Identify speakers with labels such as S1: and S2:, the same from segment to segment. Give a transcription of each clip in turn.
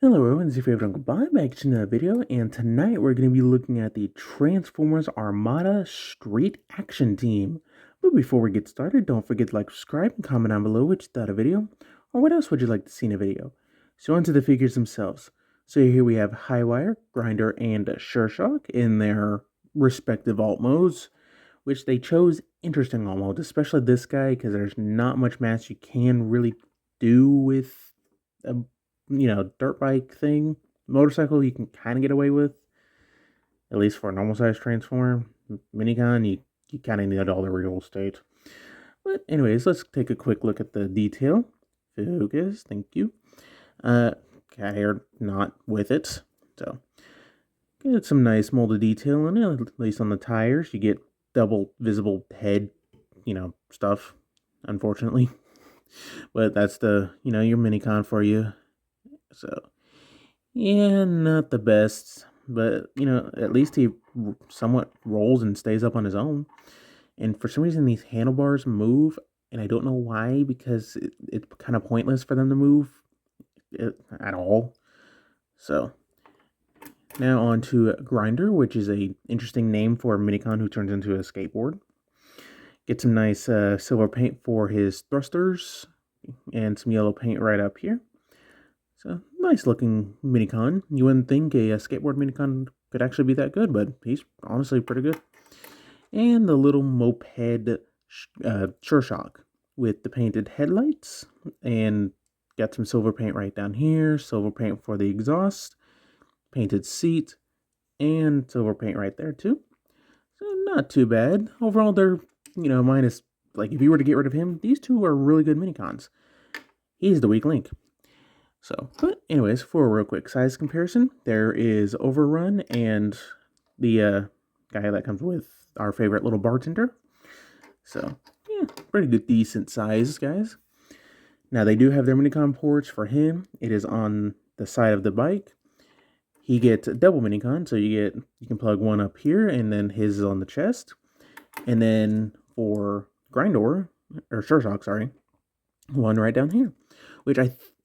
S1: Hello everyone, this is your favorite Uncle Bob back to another video, and tonight we're going to be looking at the Transformers Armada Street Action Team. But before we get started, don't forget to like, subscribe, and comment down below what you thought of the video, or what else would you like to see in a video. So onto the figures themselves. So here we have Highwire, Grindor, and Sureshock in their respective alt modes, which they chose interesting alt modes, especially this guy, because there's not much mass you can really do with a dirt bike thing. Motorcycle you can kind of get away with, at least for a normal size transformer. Minicon, you kind of need all the real estate. But anyways, let's take a quick look at the detail. Focus, thank you. Cat hair not with it, so get some nice molded detail in it, at least on the tires. You get double visible head, stuff, unfortunately. But that's your minicon for you. So, yeah, not the best, but at least he somewhat rolls and stays up on his own. And for some reason, these handlebars move, and I don't know why, because it's kind of pointless for them to move at all. So, now on to Grindor, which is a interesting name for a minicon who turns into a skateboard. Get some nice silver paint for his thrusters, and some yellow paint right up here. So, nice looking minicon. You wouldn't think a skateboard minicon could actually be that good, but he's honestly pretty good. And the little moped Sureshock with the painted headlights, and got some silver paint right down here, silver paint for the exhaust, painted seat, and silver paint right there too. So not too bad. Overall, they're, minus, like, if you were to get rid of him, these two are really good minicons. He's the weak link. So, but anyways, for a real quick size comparison, there is Overrun and the guy that comes with our favorite little bartender. So, yeah, pretty good, decent size, guys. Now, they do have their minicon ports for him. It is on the side of the bike. He gets a double minicon, so you can plug one up here, and then his is on the chest. And then for Grindor, or Sureshock, sorry, one right down here, which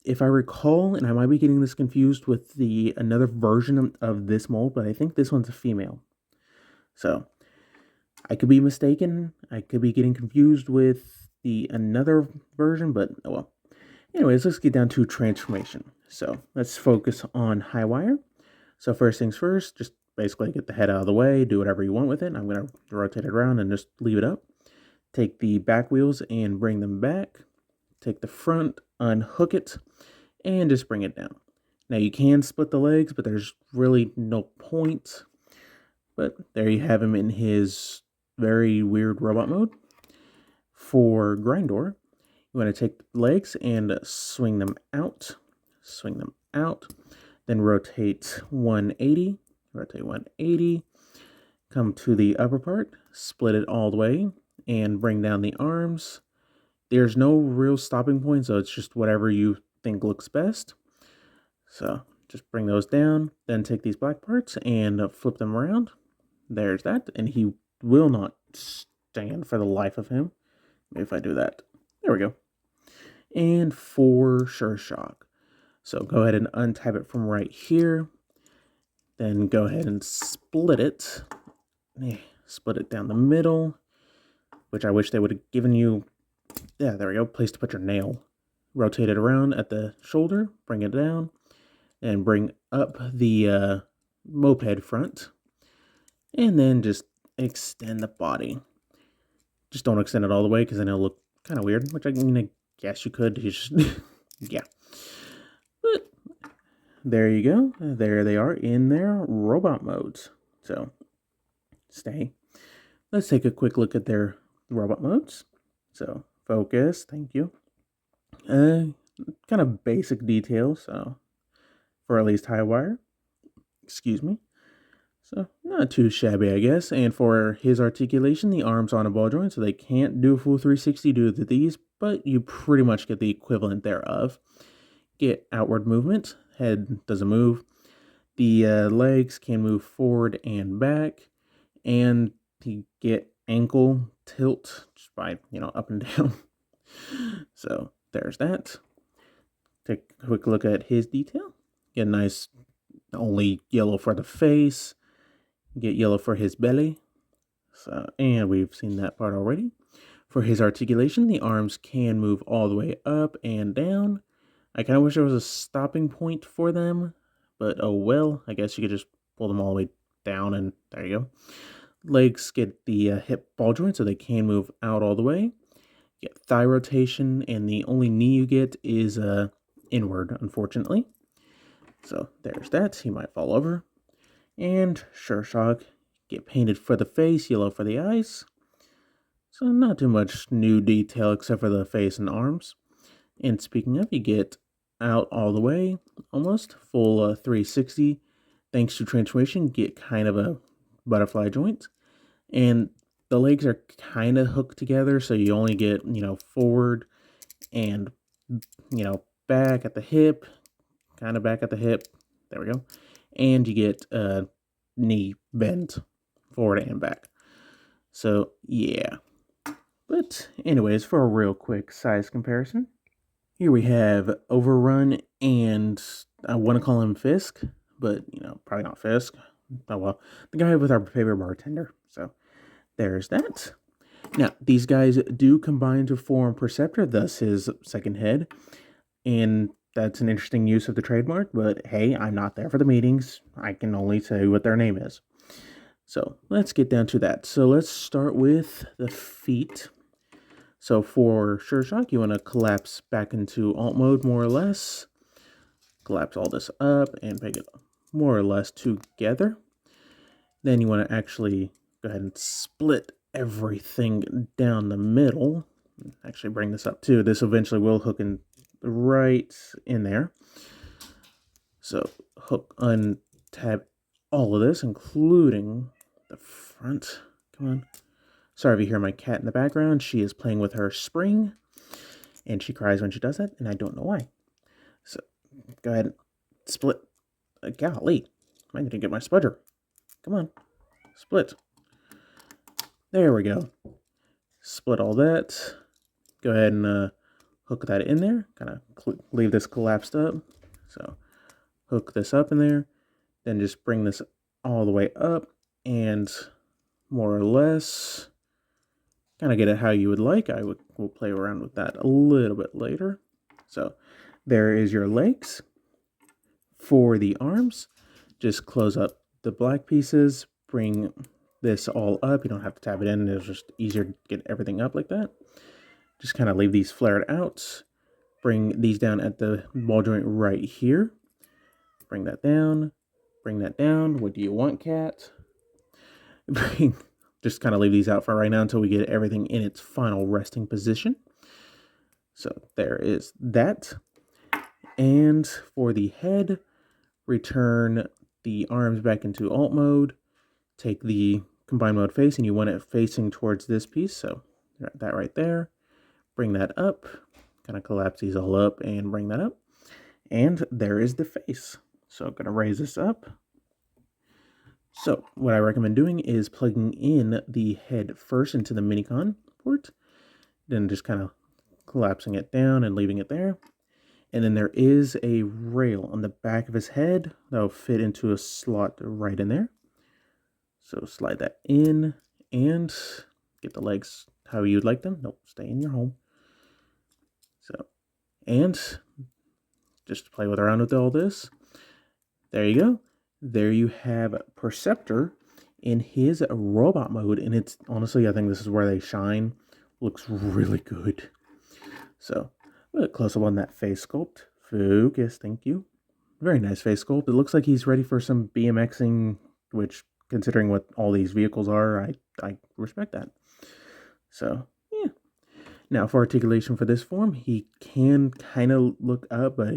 S1: if I recall, and I might be getting this confused with the another version of this mold, but I think this one's a female. So I could be mistaken. I could be getting confused with the another version, but oh well. Anyways, let's get down to transformation. So let's focus on Highwire. So first things first, just basically get the head out of the way, do whatever you want with it. I'm going to rotate it around and just leave it up. Take the back wheels and bring them back. Take the front, unhook it, and just bring it down. Now you can split the legs, but there's really no point. But there you have him in his very weird robot mode. For Grindor, you want to take the legs and swing them out, then rotate 180, come to the upper part, split it all the way, and bring down the arms. There's no real stopping point, so it's just whatever you think looks best. So just bring those down, then take these black parts and flip them around. There's that, and he will not stand for the life of him. Maybe if I do that. There we go. And for Sureshock. So go ahead and untype it from right here. Then go ahead and split it. Split it down the middle, which I wish they would have given you. Yeah, there we go. Place to put your nail. Rotate it around at the shoulder. Bring it down. And bring up the moped front. And then just extend the body. Just don't extend it all the way, because then it'll look kind of weird. Which I guess you could. Yeah. But there you go. There they are in their robot modes. So, stay. Let's take a quick look at their robot modes. So, focus. Thank you. Kind of basic details. So, for at least Highwire. Excuse me. So, not too shabby, I guess. And for his articulation, the arm's on a ball joint, so they can't do a full 360 due to these, but you pretty much get the equivalent thereof. Get outward movement. Head doesn't move. The legs can move forward and back. And you get ankle tilt just by, up and down. So, there's that. Take a quick look at his detail. Get a nice only yellow for the face. Get yellow for his belly. So, and we've seen that part already. For his articulation, the arms can move all the way up and down. I kind of wish there was a stopping point for them, but oh well. I guess you could just pull them all the way down, and there you go. Legs get the hip ball joint, so they can move out all the way. You get thigh rotation, and the only knee you get is inward, unfortunately. So there's that. He might fall over. And Sureshock, get painted for the face, yellow for the eyes. So not too much new detail except for the face and arms. And speaking of, you get out all the way, almost full 360. Thanks to transformation, get kind of a butterfly joint. And the legs are kind of hooked together, so you only get, forward and, back at the hip, kind of back at the hip. There we go. And you get knee bend forward and back. So, yeah. But anyways, for a real quick size comparison, here we have Overrun and I want to call him Fisk, but, probably not Fisk. Oh well, the guy with our favorite bartender. So, there's that. Now, these guys do combine to form Perceptor, thus his second head. And that's an interesting use of the trademark, but hey, I'm not there for the meetings. I can only say what their name is. So, let's get down to that. So, let's start with the feet. So, for Sureshock, you want to collapse back into alt mode, more or less. Collapse all this up and make it more or less together. Then you want to actually go ahead and split everything down the middle. Actually bring this up too. This eventually will hook in right in there. So hook, untab all of this, including the front. Come on. Sorry if you hear my cat in the background. She is playing with her spring, and she cries when she does that, and I don't know why. So go ahead and split. Golly, I'm going to get my spudger. Come on. Split. There we go. Split all that. Go ahead and hook that in there. Kind of leave this collapsed up. So hook this up in there. Then just bring this all the way up and more or less kind of get it how you would like. We'll play around with that a little bit later. So there is your legs. For the arms, just close up the black pieces, bring this all up. You don't have to tab it in. It's just easier to get everything up like that. Just kind of leave these flared out. Bring these down at the ball joint right here. Bring that down. Bring that down. What do you want, cat? Just kind of leave these out for right now until we get everything in its final resting position. So there is that. And for the head, return the arms back into alt mode. Take the combine mode face, and you want it facing towards this piece. So that right there. Bring that up. Kind of collapse these all up and bring that up. And there is the face. So I'm going to raise this up. So what I recommend doing is plugging in the head first into the Minicon port. Then just kind of collapsing it down and leaving it there. And then there is a rail on the back of his head that will fit into a slot right in there. So slide that in and get the legs how you'd like them. Nope, stay in your home. So, and just to play around with all this, there you go. There you have Perceptor in his robot mode, and it's honestly, I think this is where they shine. Looks really good. So, a bit close up on that face sculpt. Focus, thank you. Very nice face sculpt. It looks like he's ready for some BMXing, which, considering what all these vehicles are, I respect that. So, yeah. Now, for articulation for this form, he can kind of look up, but,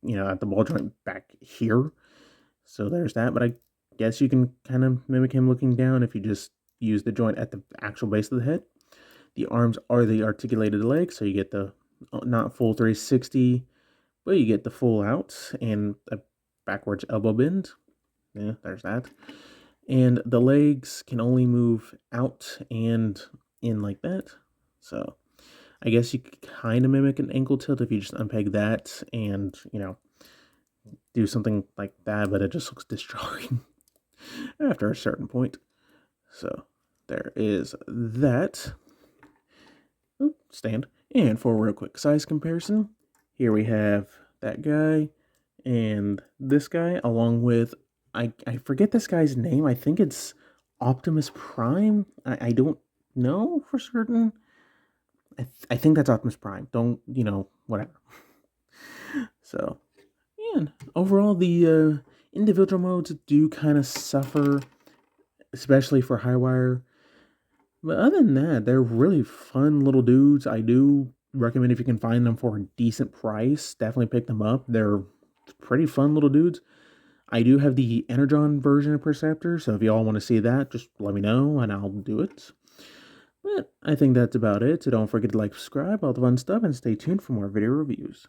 S1: at the ball joint back here. So there's that, but I guess you can kind of mimic him looking down if you just use the joint at the actual base of the head. The arms are the articulated legs, so you get the not full 360, but you get the full out and a backwards elbow bend. Yeah, there's that. And the legs can only move out and in like that. So I guess you could kind of mimic an ankle tilt if you just unpeg that and, do something like that, but it just looks disjointed after a certain point. So there is that. Oop, stand. And for a real quick size comparison, here we have that guy and this guy, along with, I forget this guy's name. I think it's Optimus Prime. I don't know for certain. I think that's Optimus Prime. Don't, whatever. So, and overall, the individual modes do kind of suffer, especially for Highwire. But other than that, they're really fun little dudes. I do recommend if you can find them for a decent price, definitely pick them up. They're pretty fun little dudes. I do have the Energon version of Perceptor, so if y'all want to see that, just let me know and I'll do it. But I think that's about it, so don't forget to like, subscribe, all the fun stuff, and stay tuned for more video reviews.